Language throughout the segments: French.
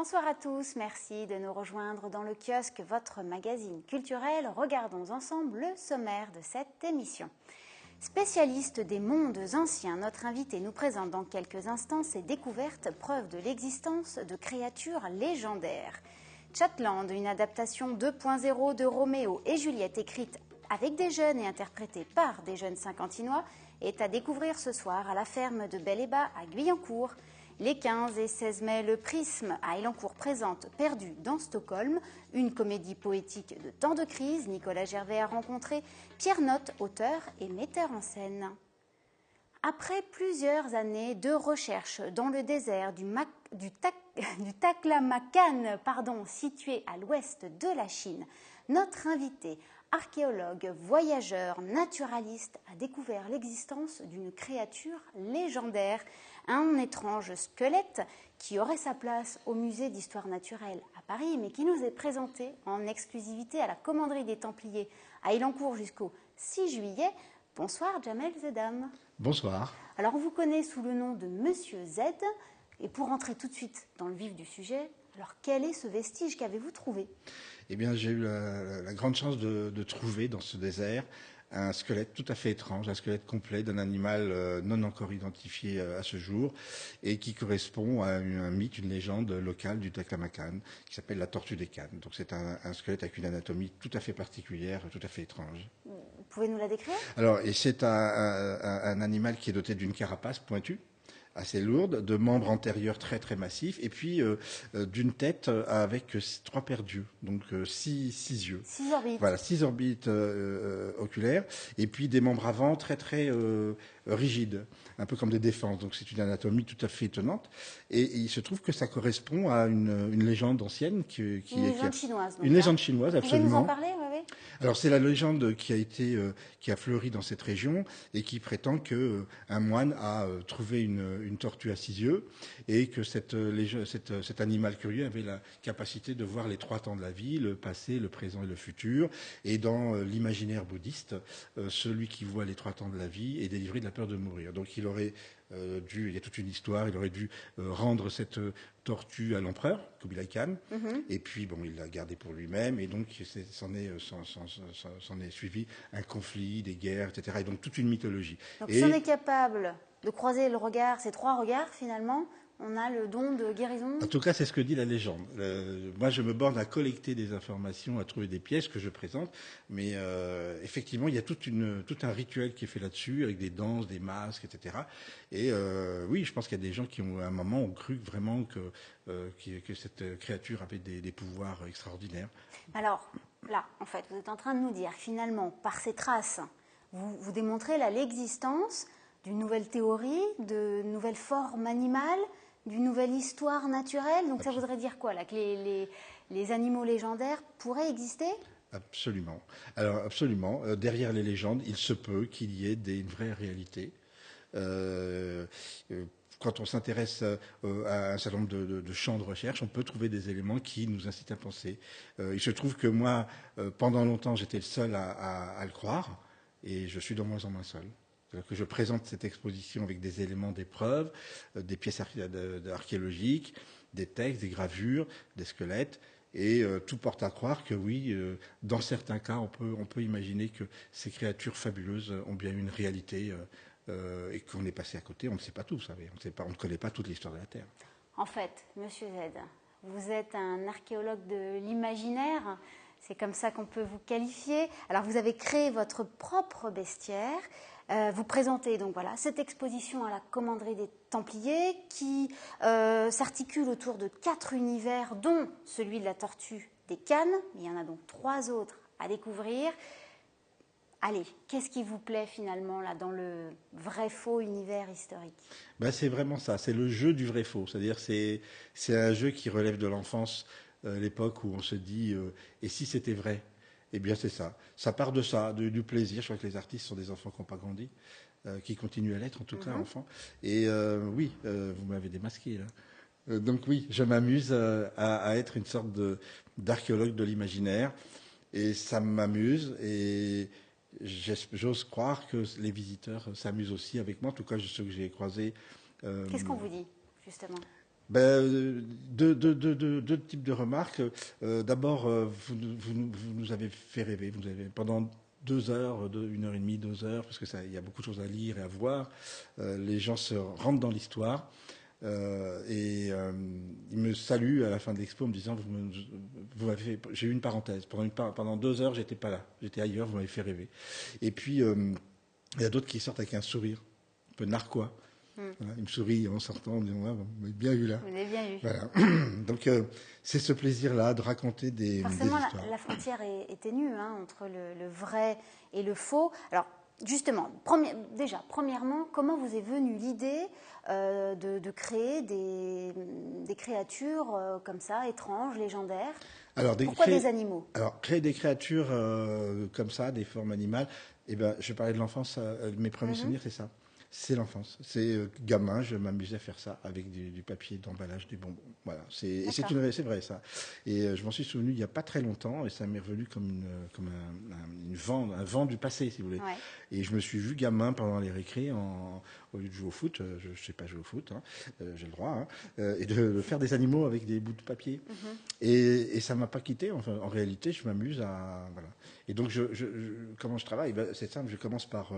Bonsoir à tous, merci de nous rejoindre dans le kiosque, votre magazine culturel. Regardons ensemble le sommaire de cette émission. Spécialiste des mondes anciens, notre invité nous présente dans quelques instants ses découvertes, preuves de l'existence de créatures légendaires. Chatland, une adaptation 2.0 de Roméo et Juliette écrite avec des jeunes et interprétée par des jeunes Saint-Quentinois, est à découvrir ce soir à la ferme de Bel-et-Bas à Guyancourt. Les 15 et 16 mai, le Prisme à Elancourt présente Perdu dans Stockholm, une comédie poétique de temps de crise. Nicolas Gervais a rencontré Pierre Notte, auteur et metteur en scène. Après plusieurs années de recherche dans le désert du Taklamakan, situé à l'ouest de la Chine, notre invité, archéologue, voyageur, naturaliste, a découvert l'existence d'une créature légendaire, un étrange squelette qui aurait sa place au musée d'histoire naturelle à Paris, mais qui nous est présenté en exclusivité à la Commanderie des Templiers à Elancourt jusqu'au 6 juillet. Bonsoir Jamel Zedam. Bonsoir. Alors on vous connaît sous le nom de Monsieur Z, et pour entrer tout de suite dans le vif du sujet, alors quel est ce vestige qu'avez-vous trouvé ? Eh bien, j'ai eu la grande chance de trouver dans ce désert un squelette tout à fait étrange, un squelette complet d'un animal non encore identifié à ce jour et qui correspond à un mythe, une légende locale du Taklamakan qui s'appelle la tortue des Cannes. Donc c'est un squelette avec une anatomie tout à fait particulière, tout à fait étrange. Vous pouvez nous la décrire ? Alors, c'est un animal qui est doté d'une carapace pointue, assez lourde, de membres antérieurs très très massifs, et puis d'une tête avec 3 paires d'yeux, donc 6 yeux. 6 orbites. Voilà, 6 orbites oculaires, et puis des membres avant très très rigides, un peu comme des défenses. Donc c'est une anatomie tout à fait étonnante. Et il se trouve que ça correspond à une légende ancienne une légende chinoise. Une légende chinoise, absolument. Vous pouvez nous en parler ? Oui. Alors c'est la légende qui a fleuri dans cette région et qui prétend que un moine a trouvé une tortue à 6 yeux et que cet animal curieux avait la capacité de voir les 3 temps de la vie, le passé, le présent et le futur. Et dans l'imaginaire bouddhiste, celui qui voit les 3 temps de la vie est délivré de la peur de mourir. Donc il y a toute une histoire, il aurait dû rendre cette tortue à l'empereur, Kublai Khan, et puis bon, il l'a gardée pour lui-même, et donc s'en est suivi un conflit, des guerres, etc. Et donc toute une mythologie. Donc si on est capable de croiser le regard, ces 3 regards finalement, on a le don de guérison. En tout cas, c'est ce que dit la légende. Moi, je me borne à collecter des informations, à trouver des pièces que je présente, mais effectivement, il y a tout un rituel qui est fait là-dessus, avec des danses, des masques, etc. Et oui, je pense qu'il y a des gens qui, à un moment, ont cru vraiment que cette créature avait des pouvoirs extraordinaires. Alors, là, en fait, vous êtes en train de nous dire, finalement, par ces traces, vous démontrez l'existence d'une nouvelle théorie, de nouvelles formes animales, d'une nouvelle histoire naturelle. Donc ça voudrait dire quoi là, que les animaux légendaires pourraient exister ? Absolument. Alors absolument. Derrière les légendes, il se peut qu'il y ait une vraie réalité. Quand on s'intéresse à un certain nombre de champs de recherche, on peut trouver des éléments qui nous incitent à penser. Il se trouve que moi, pendant longtemps, j'étais le seul à le croire, et je suis de moins en moins seul. Que je présente cette exposition avec des éléments, des preuves, des pièces archéologiques, des textes, des gravures, des squelettes, et tout porte à croire que oui, dans certains cas, on peut imaginer que ces créatures fabuleuses ont bien une réalité et qu'on est passé à côté. On ne sait pas tout, vous savez, on ne connaît pas toute l'histoire de la Terre. En fait, Monsieur Z, vous êtes un archéologue de l'imaginaire. C'est comme ça qu'on peut vous qualifier. Alors, vous avez créé votre propre bestiaire. Vous présentez donc voilà cette exposition à la Commanderie des Templiers qui s'articule autour de 4 univers, dont celui de la tortue des Cannes. Il y en a donc 3 autres à découvrir. Allez, qu'est-ce qui vous plaît finalement là dans le vrai-faux univers historique ? C'est vraiment ça, c'est le jeu du vrai-faux. C'est-à-dire c'est un jeu qui relève de l'enfance, l'époque où on se dit et si c'était vrai ? Eh bien, c'est ça. Ça part de ça, du plaisir. Je crois que les artistes sont des enfants qui n'ont pas grandi, qui continuent à l'être, en tout cas, enfants. Et oui, vous m'avez démasqué, là. Donc oui, je m'amuse à être une sorte d'archéologue de l'imaginaire. Et ça m'amuse. Et j'ose croire que les visiteurs s'amusent aussi avec moi. En tout cas, ceux que j'ai croisés. Qu'est-ce qu'on vous dit, justement ? Deux types de remarques. D'abord, vous nous avez fait rêver. Vous avez, pendant 2 heures, 1 heure et demie, 2 heures, parce que il y a beaucoup de choses à lire et à voir. Les gens se rentrent dans l'histoire. Il me salue à la fin de l'expo en me disant j'ai eu une parenthèse. Pendant 2 heures, j'étais pas là. J'étais ailleurs, vous m'avez fait rêver. Et puis, il y a d'autres qui sortent avec un sourire, un peu narquois. Voilà, il me sourit en sortant, en me disant vous m'avez bien eu là. Vous l'avez bien eu. Voilà. Donc c'est ce plaisir-là de raconter des Forcément, histoires. la frontière est ténue entre le vrai et le faux. Alors, justement, premièrement, comment vous est venue l'idée de créer des créatures comme ça, étranges, légendaires? Pourquoi des animaux? Alors, créer des créatures comme ça, des formes animales, je parlais de l'enfance, mes premiers souvenirs, c'est ça. C'est l'enfance. C'est gamin, je m'amusais à faire ça avec du papier d'emballage, des bonbons. Voilà. C'est vrai ça. Et je m'en suis souvenu il n'y a pas très longtemps et ça m'est revenu comme un vent du passé, si vous voulez. Ouais. Et je me suis vu gamin pendant les récrés au lieu de jouer au foot, je ne sais pas jouer au foot, j'ai le droit, et de faire des animaux avec des bouts de papier. Et ça ne m'a pas quitté. Enfin, en réalité, je m'amuse à voilà. Et donc comment je travaille? C'est simple. Je commence par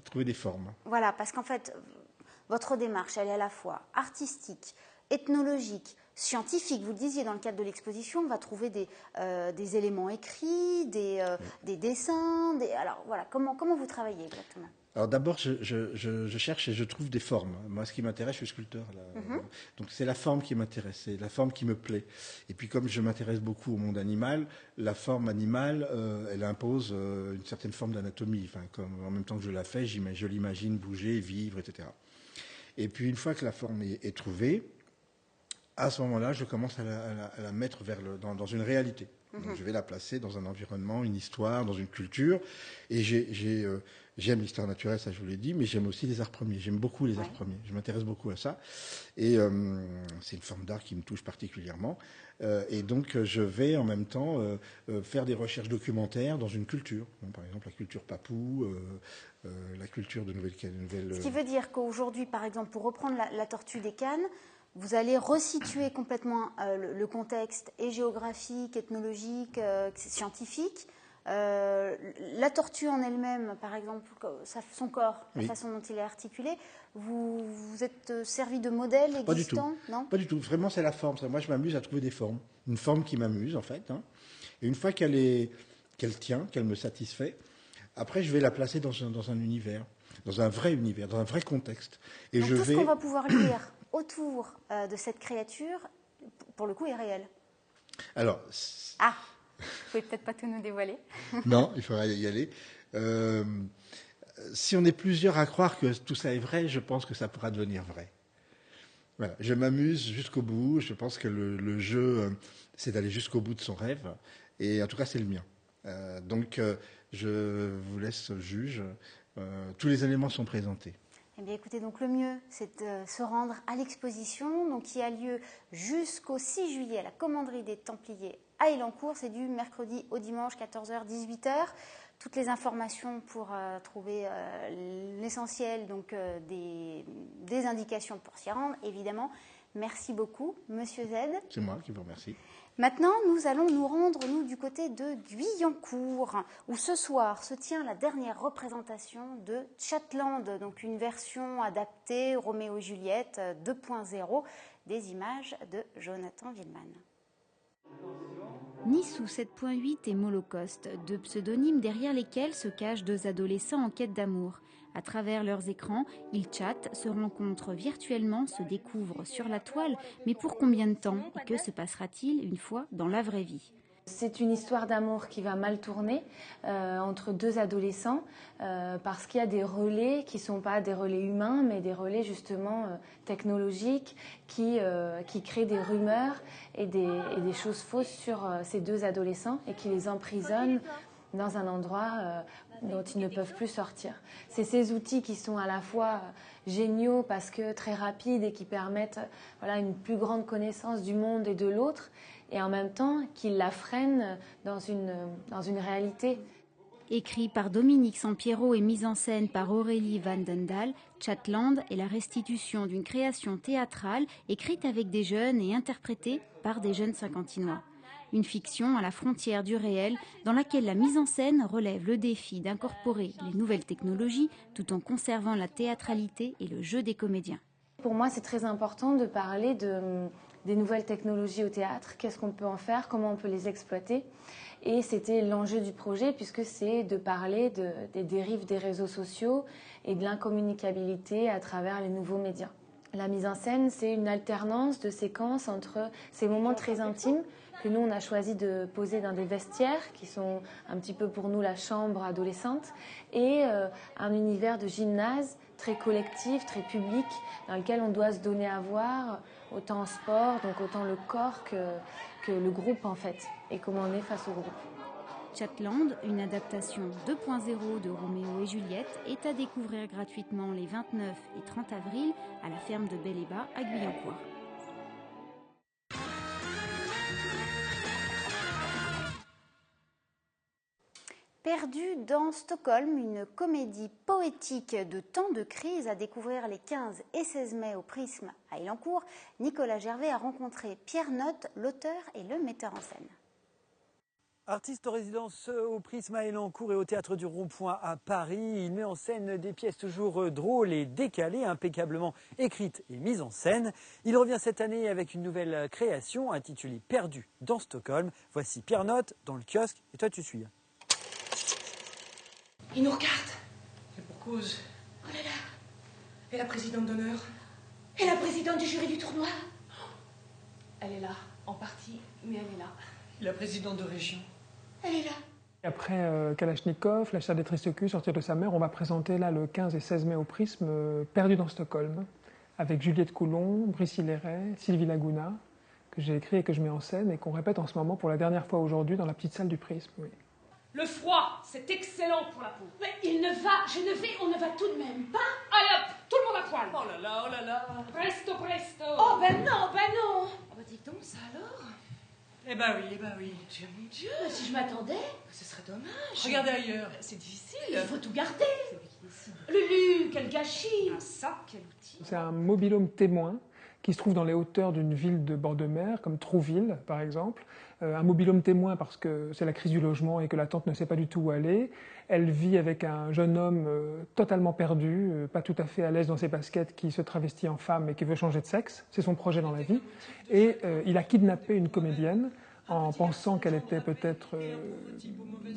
trouver des formes. Voilà, parce qu'en fait, votre démarche, elle est à la fois artistique, ethnologique, scientifique. Vous le disiez dans le cadre de l'exposition, on va trouver des éléments écrits, des dessins. Alors voilà, comment vous travaillez exactement? Alors d'abord, je cherche et je trouve des formes. Moi, ce qui m'intéresse, je suis sculpteur. Donc c'est la forme qui m'intéresse, c'est la forme qui me plaît. Et puis comme je m'intéresse beaucoup au monde animal, la forme animale, elle impose une certaine forme d'anatomie. Enfin, comme en même temps que je la fais, je l'imagine bouger, vivre, etc. Et puis une fois que la forme est trouvée, à ce moment-là, je commence à la mettre dans une réalité. Donc, je vais la placer dans un environnement, une histoire, dans une culture. Et j'aime l'histoire naturelle, ça je vous l'ai dit, mais j'aime aussi les arts premiers. J'aime beaucoup les arts premiers. Je m'intéresse beaucoup à ça. Et c'est une forme d'art qui me touche particulièrement. Et donc, je vais en même temps faire des recherches documentaires dans une culture. Donc, par exemple, la culture papou, la culture de nouvelle. Ce qui veut dire qu'aujourd'hui, par exemple, pour reprendre la tortue des Cannes, vous allez resituer complètement le contexte et géographique, ethnologique, scientifique. La tortue en elle-même, par exemple, son corps, la façon dont il est articulé, vous êtes servi de modèles existants? Pas du tout. Non, pas du tout. Vraiment, c'est la forme. Moi, je m'amuse à trouver des formes. Une forme qui m'amuse, en fait. Et une fois qu'elle tient, qu'elle me satisfait, après, je vais la placer dans un univers, dans un vrai univers, dans un vrai contexte. Et donc, tout ce qu'on va pouvoir lire autour de cette créature, pour le coup, est réel. Alors... Vous pouvez peut-être pas tout nous dévoiler. Non, il faudra y aller. Si on est plusieurs à croire que tout ça est vrai, je pense que ça pourra devenir vrai. Voilà. Je m'amuse jusqu'au bout. Je pense que le jeu, c'est d'aller jusqu'au bout de son rêve. Et en tout cas, c'est le mien. Donc, je vous laisse juge. Tous les éléments sont présentés. Eh bien, écoutez, donc le mieux, c'est de se rendre à l'exposition, donc qui a lieu jusqu'au 6 juillet à la Commanderie des Templiers à Elancourt. C'est du mercredi au dimanche, 14h, 18h. Toutes les informations pour trouver l'essentiel, donc des indications pour s'y rendre, évidemment. Merci beaucoup, Monsieur Z. C'est moi qui vous remercie. Maintenant, nous allons nous rendre, du côté de Guyancourt, où ce soir se tient la dernière représentation de Chatland, donc une version adaptée, Roméo et Juliette 2.0, des images de Jonathan Villeman. Nissou 7.8 et Molocost, deux pseudonymes derrière lesquels se cachent deux adolescents en quête d'amour. À travers leurs écrans, ils chattent, se rencontrent virtuellement, se découvrent sur la toile. Mais pour combien de temps? Et que se passera-t-il une fois dans la vraie vie? C'est une histoire d'amour qui va mal tourner entre deux adolescents parce qu'il y a des relais qui ne sont pas des relais humains mais des relais justement technologiques qui créent des rumeurs et des choses fausses sur ces deux adolescents et qui les emprisonnent dans un endroit dont ils ne peuvent plus sortir. C'est ces outils qui sont à la fois géniaux parce que très rapides et qui permettent une plus grande connaissance du monde et de l'autre, et en même temps qui la freinent dans une réalité. Écrit par Dominique Sampiero et mis en scène par Aurélie Vandendal, Chatland est la restitution d'une création théâtrale écrite avec des jeunes et interprétée par des jeunes cinquantinois. Une fiction à la frontière du réel dans laquelle la mise en scène relève le défi d'incorporer les nouvelles technologies tout en conservant la théâtralité et le jeu des comédiens. Pour moi, c'est très important de parler des nouvelles technologies au théâtre, qu'est-ce qu'on peut en faire, comment on peut les exploiter. Et c'était l'enjeu du projet puisque c'est de parler des dérives des réseaux sociaux et de l'incommunicabilité à travers les nouveaux médias. La mise en scène, c'est une alternance de séquences entre ces moments très intimes que nous, on a choisi de poser dans des vestiaires qui sont un petit peu pour nous la chambre adolescente et un univers de gymnase très collectif, très public, dans lequel on doit se donner à voir, autant en sport, donc autant le corps que le groupe en fait, et comment on est face au groupe. Chatland, une adaptation 2.0 de Roméo et Juliette, est à découvrir gratuitement les 29 et 30 avril à la ferme de Bel-et-Bas à Guyancourt. Perdu dans Stockholm, une comédie poétique de temps de crise à découvrir les 15 et 16 mai au Prisme à Élancourt. Nicolas Gervais a rencontré Pierre Notte, l'auteur et le metteur en scène. Artiste en résidence au Prisme à Élancourt et au Théâtre du Rond-Point à Paris, il met en scène des pièces toujours drôles et décalées, impeccablement écrites et mises en scène. Il revient cette année avec une nouvelle création intitulée Perdu dans Stockholm. Voici Pierre Notte dans le kiosque et toi tu suis. Il nous regarde. Et pour cause. Oh là là. Et la présidente d'honneur? Et la présidente du jury du tournoi? Elle est là, en partie, mais elle est là. Et la présidente de région? Elle est là. Après Kalachnikov, La chair des tristes culs, Sortir de sa mère, on va présenter là le 15 et 16 mai au Prisme Perdu dans Stockholm, avec Juliette Coulon, Brice Hileret, Sylvie Laguna, que j'ai écrit et que je mets en scène et qu'on répète en ce moment pour la dernière fois aujourd'hui dans la petite salle du Prisme. Oui. Le froid, c'est excellent pour la peau. Mais on ne va tout de même pas. Allez hop, tout le monde à poil. Oh là là, oh là là. Presto, presto. Oh ben non, ben non. Oh bah dis donc, ça alors? Eh ben oui, Mon Dieu, si je m'attendais, ce serait dommage. Regardez ailleurs, c'est difficile. Il faut tout garder. Lulu, quel gâchis. Ah ça, quel outil. C'est un mobil-home témoin qui se trouve dans les hauteurs d'une ville de bord de mer, comme Trouville par exemple. Un mobil-home témoin parce que c'est la crise du logement et que la tante ne sait pas du tout où aller. Elle vit avec un jeune homme totalement perdu, pas tout à fait à l'aise dans ses baskets, qui se travestit en femme et qui veut changer de sexe. C'est son projet dans la vie. Et il a kidnappé une comédienne en pensant qu'elle était peut-être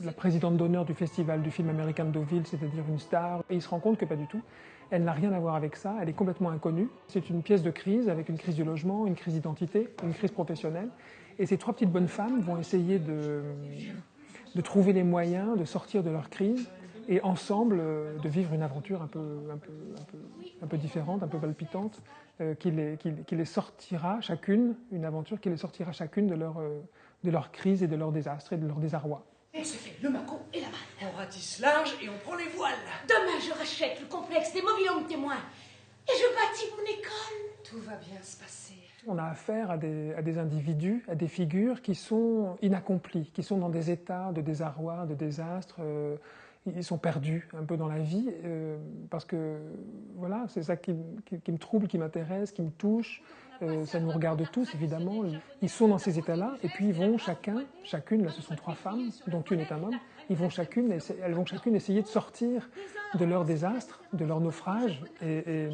la présidente d'honneur du festival du film américain de Deauville, c'est-à-dire une star. Et il se rend compte que pas du tout. Elle n'a rien à voir avec ça, elle est complètement inconnue. C'est une pièce de crise avec une crise du logement, une crise d'identité, une crise professionnelle. Et ces trois petites bonnes femmes vont essayer de trouver les moyens de sortir de leur crise et ensemble de vivre une aventure un peu différente, un peu palpitante, qui les sortira chacune, une aventure qui les sortira chacune de leur crise et de leur désastre et de leur désarroi. On se fait le maco et la malle. On ratisse large et on prend les voiles. Demain, je rachète le complexe des mobil-homes témoins. Et je bâtis mon école. Tout va bien se passer. On a affaire à des individus, à des figures qui sont inaccomplies, qui sont dans des états de désarroi, de désastre. Ils sont perdus un peu dans la vie, parce que voilà, c'est ça qui me trouble, qui m'intéresse, qui me touche. Ça nous regarde tous, évidemment. Ils sont dans ces états-là, et puis ils vont chacune, là ce sont trois femmes, dont une est un homme, elles vont chacune essayer de sortir de leur désastre, de leur naufrage, et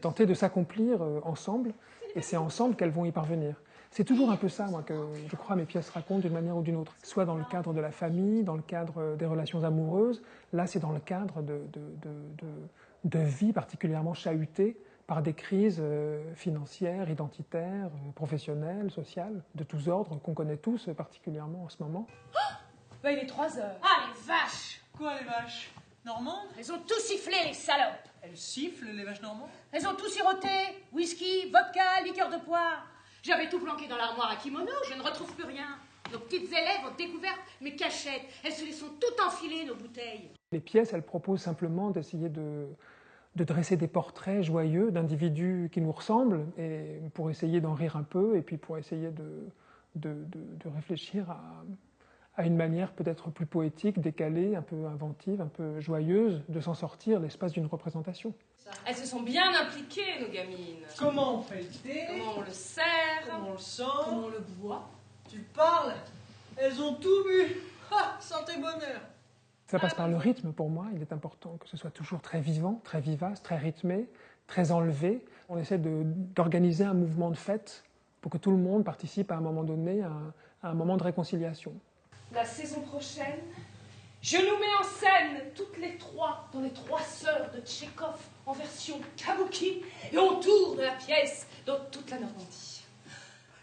tenter de s'accomplir ensemble, et c'est ensemble qu'elles vont y parvenir. C'est toujours un peu ça, moi, que je crois mes pièces racontent d'une manière ou d'une autre. Soit dans le cadre de la famille, dans le cadre des relations amoureuses, là c'est dans le cadre de vie particulièrement chahutée par des crises financières, identitaires, professionnelles, sociales, de tous ordres, qu'on connaît tous particulièrement en ce moment. Oh bah il est 3 heures. Ah les vaches! Quoi les vaches? Normandes? Elles ont tout sifflé les salopes. Elles sifflent les vaches normandes? Elles ont tout siroté. Whisky, vodka, liqueur de poire. J'avais tout planqué dans l'armoire à kimono, je ne retrouve plus rien. Nos petites élèves ont découvert mes cachettes. Elles se les sont toutes enfilées, nos bouteilles. Les pièces, elles proposent simplement d'essayer de dresser des portraits joyeux d'individus qui nous ressemblent, et pour essayer d'en rire un peu, et puis pour essayer de réfléchir à une manière peut-être plus poétique, décalée, un peu inventive, un peu joyeuse de s'en sortir l'espace d'une représentation. Elles se sont bien impliquées, nos gamines. Comment on fait le thé? Comment on le sert? Comment on le sent? Comment on le boit? Tu parles? Elles ont tout bu. Ah, santé bonheur. Ça passe par le rythme pour moi. Il est important que ce soit toujours très vivant, très vivace, très rythmé, très enlevé. On essaie d'organiser un mouvement de fête pour que tout le monde participe à un moment donné à un moment de réconciliation. La saison prochaine, je nous mets en scène toutes les trois dans les 3 sœurs de Tchekhov en version kabuki et on tourne la pièce dans toute la Normandie.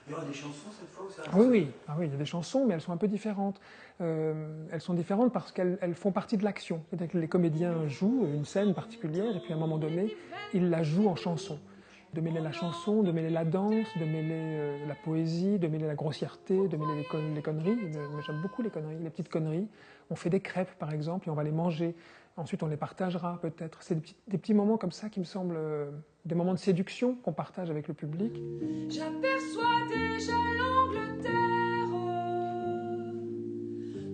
Il y aura des chansons cette fois ou ça? Oui, il y a des chansons, mais elles sont un peu différentes. Elles sont différentes parce qu'elles font partie de l'action. C'est-à-dire que les comédiens jouent une scène particulière et puis à un moment donné, ils la jouent en chanson. De mêler la chanson, de mêler la danse, de mêler la poésie, de mêler la grossièreté, de mêler les conneries. Mais j'aime beaucoup les conneries, les petites conneries. On fait des crêpes, par exemple, et on va les manger. Ensuite, on les partagera, peut-être. C'est des petits moments comme ça qui me semblent des moments de séduction qu'on partage avec le public. J'aperçois déjà l'Angleterre.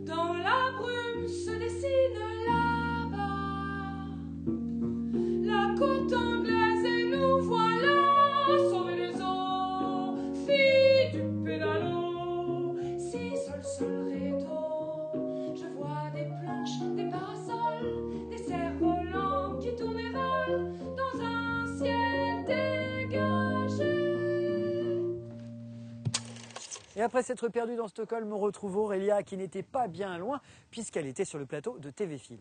Dans la brume se dessine là-bas la côte anglaise et nous voilà sauvés des eaux, filles du pédalo. Si sol sol ré do, je vois des planches, des parasols, des cerfs-volants qui tournent et volent dans un ciel dégagé. Et après s'être perdue dans Stockholm, on retrouve Aurélia qui n'était pas bien loin puisqu'elle était sur le plateau de TV Fil.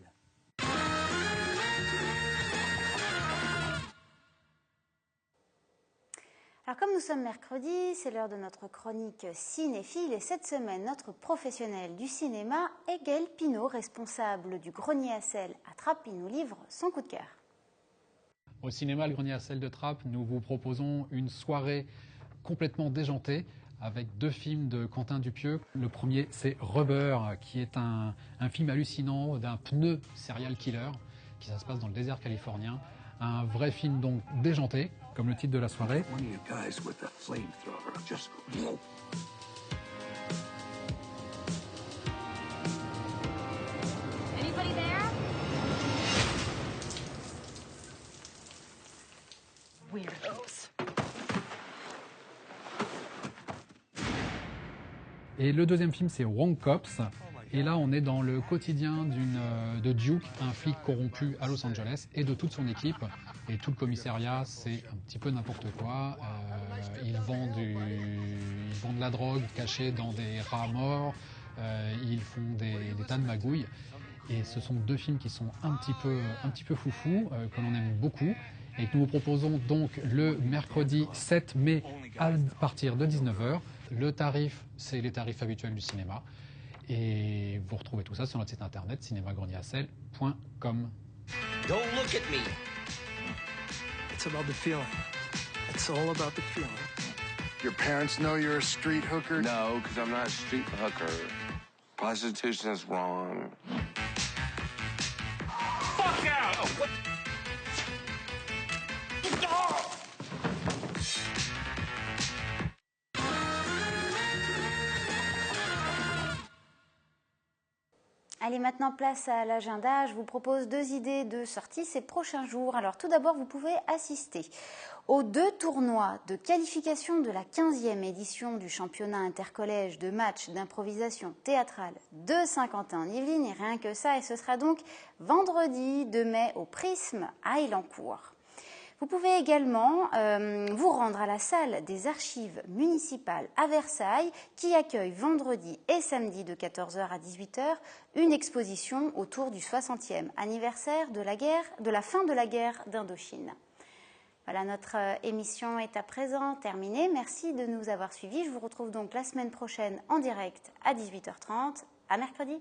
Alors comme nous sommes mercredi, c'est l'heure de notre chronique cinéphile et cette semaine, notre professionnel du cinéma, Egel Pinault, responsable du Grenier à sel à Trappes, il nous livre son coup de cœur. Au cinéma Le Grenier à sel de Trappes, nous vous proposons une soirée complètement déjantée avec 2 films de Quentin Dupieux. Le premier, c'est Rubber, qui est un film hallucinant d'un pneu serial killer, qui ça se passe dans le désert californien. Un vrai film donc déjanté, comme le titre de la soirée. Anybody there? Weirdos. Et le deuxième film, c'est Wrong Cops. Et là, on est dans le quotidien de Duke, un flic corrompu à Los Angeles, et de toute son équipe. Et tout le commissariat, c'est un petit peu n'importe quoi. Ils vendent de la drogue cachée dans des rats morts. Ils font des tas de magouilles. Et ce sont 2 films qui sont un petit peu foufous, que l'on aime beaucoup. Et que nous vous proposons donc le mercredi 7 mai à partir de 19h. Le tarif, c'est les tarifs habituels du cinéma. Et vous retrouvez tout ça sur notre site internet cinémagrenier-à-sel.com. Don't look at me. It's about the feeling. It's all about the feeling. Your parents know you're a street hooker? No, because I'm not a street hooker. Prostitution is wrong. Fuck out! Oh, what? Allez, maintenant place à l'agenda. Je vous propose 2 idées de sortie ces prochains jours. Alors tout d'abord, vous pouvez assister aux 2 tournois de qualification de la 15e édition du championnat intercollège de match d'improvisation théâtrale de Saint-Quentin-en-Yvelines. Et rien que ça, et ce sera donc vendredi 2 mai au Prisme à Élancourt. Vous pouvez également vous rendre à la salle des archives municipales à Versailles qui accueille vendredi et samedi de 14h à 18h une exposition autour du 60e anniversaire de la fin de la guerre d'Indochine. Voilà, notre émission est à présent terminée. Merci de nous avoir suivis. Je vous retrouve donc la semaine prochaine en direct à 18h30. À mercredi.